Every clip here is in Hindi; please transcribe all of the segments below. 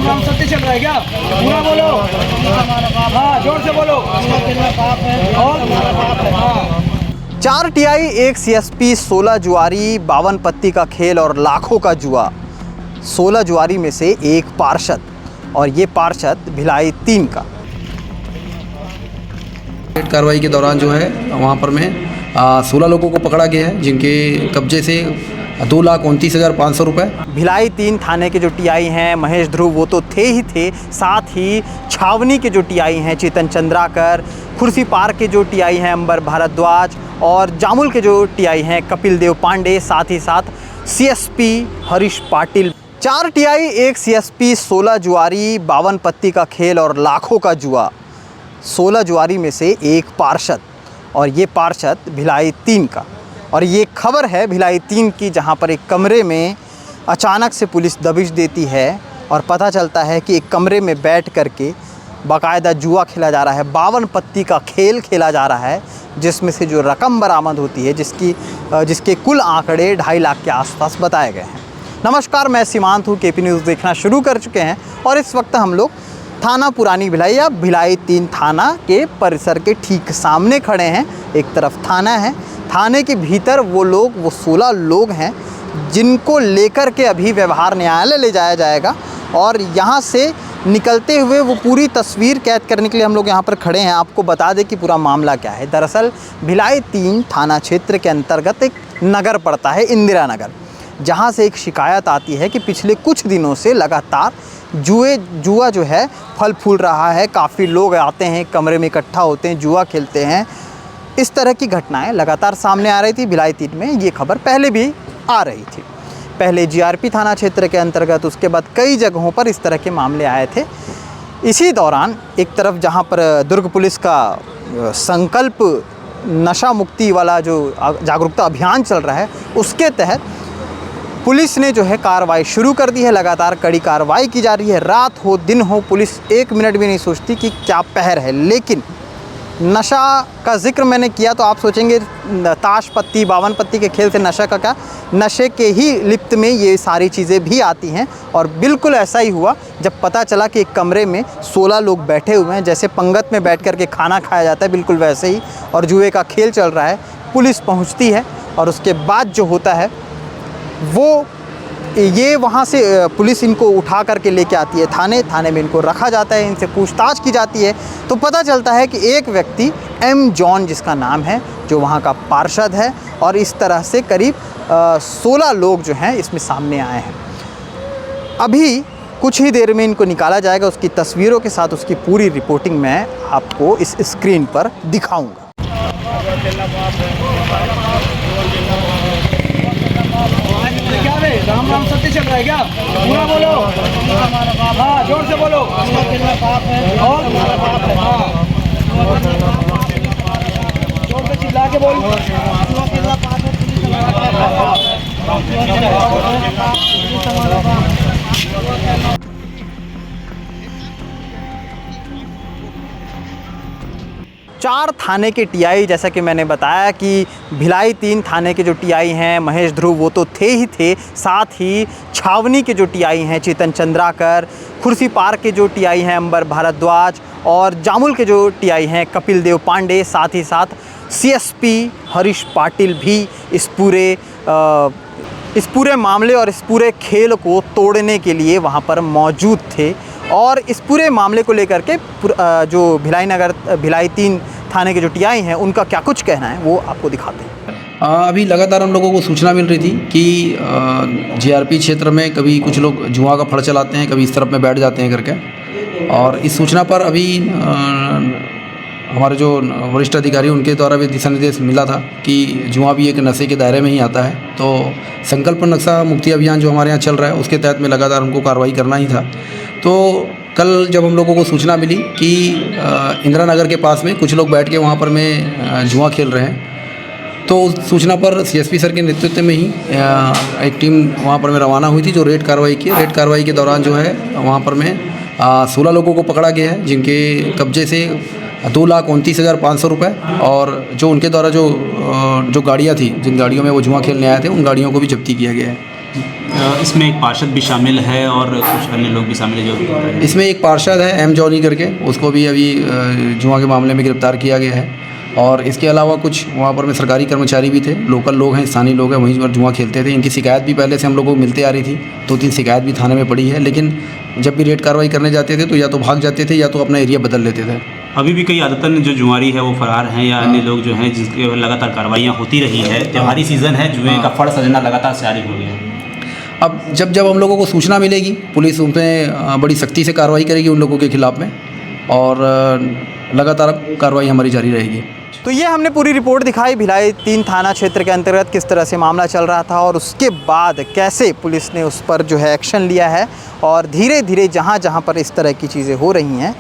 राम राम सत्य चल रहा है क्या? पूरा बोलो, हाँ जोर से बोलो। और हाँ 4 टीआई, 1 सीएसपी, 16 जुआरी, 52 पत्ती का खेल और लाखों का जुआ। 16 जुआरी में से एक पार्षद, और ये पार्षद भिलाई 3 का। कार्रवाई के दौरान जो है वहाँ पर में 16 लोगों को पकड़ा गया है, जिनके कब्जे से 2,29,500 रुपये। भिलाई 3 थाने के जो टीआई हैं महेश ध्रुव, वो तो थे ही थे, साथ ही छावनी के जो टीआई हैं चेतन चंद्राकर, खुर्सी पार के जो टीआई हैं अंबर भारद्वाज, और जामुल के जो टीआई हैं कपिल देव पांडे, साथ ही साथ CSP Harish Patil. 4 TI, 1 CSP, 16 जुआरी, 52 पत्ती का खेल और लाखों का जुआ। 16 जुआरी में से एक पार्षद, और ये पार्षद भिलाई 3 का। और ये खबर है भिलाई 3 की, जहाँ पर एक कमरे में अचानक से पुलिस दबिश देती है और पता चलता है कि एक कमरे में बैठ करके बाकायदा जुआ खेला जा रहा है, 52 पत्ती का खेल खेला जा रहा है, जिसमें से जो रकम बरामद होती है जिसके कुल आंकड़े 2.5 लाख के आसपास बताए गए हैं। नमस्कार, मैं सीमांत हूँ। केपी न्यूज़ देखना शुरू कर चुके हैं और इस वक्त हम लोग थाना पुरानी भिलाई या भिलाई 3 थाना के परिसर के ठीक सामने खड़े हैं। एक तरफ थाना है, थाने के भीतर वो 16 लोग हैं जिनको लेकर के अभी व्यवहार न्यायालय ले जाया जाएगा, और यहाँ से निकलते हुए वो पूरी तस्वीर कैद करने के लिए हम लोग यहाँ पर खड़े हैं। आपको बता दें कि पूरा मामला क्या है। दरअसल भिलाई 3 थाना क्षेत्र के अंतर्गत एक नगर पड़ता है, इंदिरा नगर, जहाँ से एक शिकायत आती है कि पिछले कुछ दिनों से लगातार जुआ जो है फल फूल रहा है। काफ़ी लोग आते हैं, कमरे में इकट्ठा होते हैं, जुआ खेलते हैं। इस तरह की घटनाएं लगातार सामने आ रही थी भिलाई 3 में। ये खबर पहले भी आ रही थी, पहले जीआरपी थाना क्षेत्र के अंतर्गत, उसके बाद कई जगहों पर इस तरह के मामले आए थे। इसी दौरान एक तरफ जहां पर दुर्ग पुलिस का संकल्प नशा मुक्ति वाला जो जागरूकता अभियान चल रहा है, उसके तहत पुलिस ने जो है कार्रवाई शुरू कर दी है। लगातार कड़ी कार्रवाई की जा रही है, रात हो दिन हो, पुलिस 1 मिनट भी नहीं सोचती कि क्या पहर है। लेकिन नशा का जिक्र मैंने किया तो आप सोचेंगे ताश पत्ती, 52 पत्ती के खेल से नशा का क्या? नशे के ही लिप्त में ये सारी चीज़ें भी आती हैं। और बिल्कुल ऐसा ही हुआ जब पता चला कि एक कमरे में 16 लोग बैठे हुए हैं, जैसे पंगत में बैठ कर के खाना खाया जाता है, बिल्कुल वैसे ही, और जुए का खेल चल रहा है। पुलिस पहुंचती है और उसके बाद जो होता है वो ये वहाँ से पुलिस इनको उठा करके लेके आती है थाने में इनको रखा जाता है, इनसे पूछताछ की जाती है। तो पता चलता है कि एक व्यक्ति एम जॉन जिसका नाम है, जो वहाँ का पार्षद है, और इस तरह से करीब 16 लोग जो हैं इसमें सामने आए हैं। अभी कुछ ही देर में इनको निकाला जाएगा, उसकी तस्वीरों के साथ उसकी पूरी रिपोर्टिंग मैं आपको इस स्क्रीन पर दिखाऊँगा। क्या रे, राम राम सत्य चल रहा है क्या? पूरा बोलो, हाँ जोर से बोलो। और हाँ जोर से चिल्ला के बोल। 4 थाने के टीआई, जैसा कि मैंने बताया कि भिलाई 3 थाने के जो टीआई हैं महेश ध्रुव, वो तो थे ही थे, साथ ही छावनी के जो टीआई हैं चेतन चंद्राकर, खुर्सी पार के जो टीआई हैं अंबर भारद्वाज, और जामुल के जो टीआई हैं कपिल देव पांडे, साथ ही साथ सीएसपी हरीश पाटिल भी इस पूरे मामले और इस पूरे खेल को तोड़ने के लिए वहाँ पर मौजूद थे। और इस पूरे मामले को लेकर के जो भिलाई 3 थाने के जो टीआई हैं उनका क्या कुछ कहना है वो आपको दिखाते हैं। अभी लगातार हम लोगों को सूचना मिल रही थी कि जीआरपी क्षेत्र में कभी कुछ लोग जुआ का फड़ चलाते हैं, कभी इस तरफ में बैठ जाते हैं करके। और इस सूचना पर अभी हमारे जो वरिष्ठ अधिकारी उनके द्वारा भी दिशा निर्देश मिला था कि जुआ भी एक नशे के दायरे में ही आता है। तो संकल्प नशा मुक्ति अभियान जो हमारे यहाँ चल रहा है उसके तहत में लगातार हमको कार्रवाई करना ही था। तो कल जब हम लोगों को सूचना मिली कि इंदिरा नगर के पास में कुछ लोग बैठ के वहाँ पर में जुआ खेल रहे हैं, तो उस सूचना पर सीएसपी सर के नेतृत्व में ही एक टीम वहाँ पर में रवाना हुई थी जो रेड कार्रवाई की। रेड कार्रवाई के दौरान जो है वहाँ पर में 16 लोगों को पकड़ा गया है, जिनके कब्जे से 2,29,500 रुपये, और जो उनके द्वारा जो गाड़ियाँ थी, जिन गाड़ियों में वो जुआ खेलने आए थे, उन गाड़ियों को भी जब्ती किया गया है। इसमें एक पार्षद भी शामिल है और कुछ अन्य लोग भी शामिल है जो इसमें एक पार्षद है एम जॉनी करके, उसको भी अभी जुआ के मामले में गिरफ्तार किया गया है। और इसके अलावा कुछ वहाँ पर में सरकारी कर्मचारी भी थे, लोकल लोग हैं, स्थानीय लोग हैं, वहीं पर जुआ खेलते थे। इनकी शिकायत भी पहले से हम लोगों को मिलती आ रही थी, 2-3 शिकायत भी थाने में पड़ी है, लेकिन जब भी रेड कार्रवाई करने जाते थे तो या तो भाग जाते थे या तो अपना एरिया बदल लेते थे। अभी भी कई आदतन जो जुआरी है वो फरार हैं या अन्य लोग जो हैं जिसके लगातार कार्रवाइयाँ होती रही है। त्योहारी सीज़न है, जुए का फड़ सजना लगातार जारी हो गया है। अब जब हम लोगों को सूचना मिलेगी, पुलिस उन पर बड़ी सख्ती से कार्रवाई करेगी उन लोगों के खिलाफ़ में, और लगातार कार्रवाई हमारी जारी रहेगी। तो ये हमने पूरी रिपोर्ट दिखाई भिलाई 3 थाना क्षेत्र के अंतर्गत किस तरह से मामला चल रहा था और उसके बाद कैसे पुलिस ने उस पर जो है एक्शन लिया है। और धीरे धीरे जहाँ जहाँ पर इस तरह की चीज़ें हो रही हैं,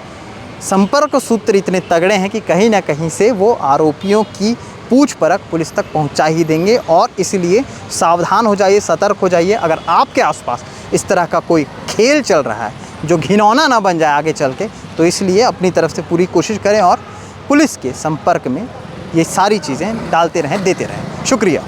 संपर्क सूत्र इतने तगड़े हैं कि कहीं ना कहीं से वो आरोपियों की पूछ परख पुलिस तक पहुंचा ही देंगे। और इसलिए सावधान हो जाइए, सतर्क हो जाइए। अगर आपके आसपास इस तरह का कोई खेल चल रहा है जो घिनौना ना बन जाए आगे चल के, तो इसलिए अपनी तरफ से पूरी कोशिश करें और पुलिस के संपर्क में ये सारी चीज़ें डालते रहें, देते रहें। शुक्रिया।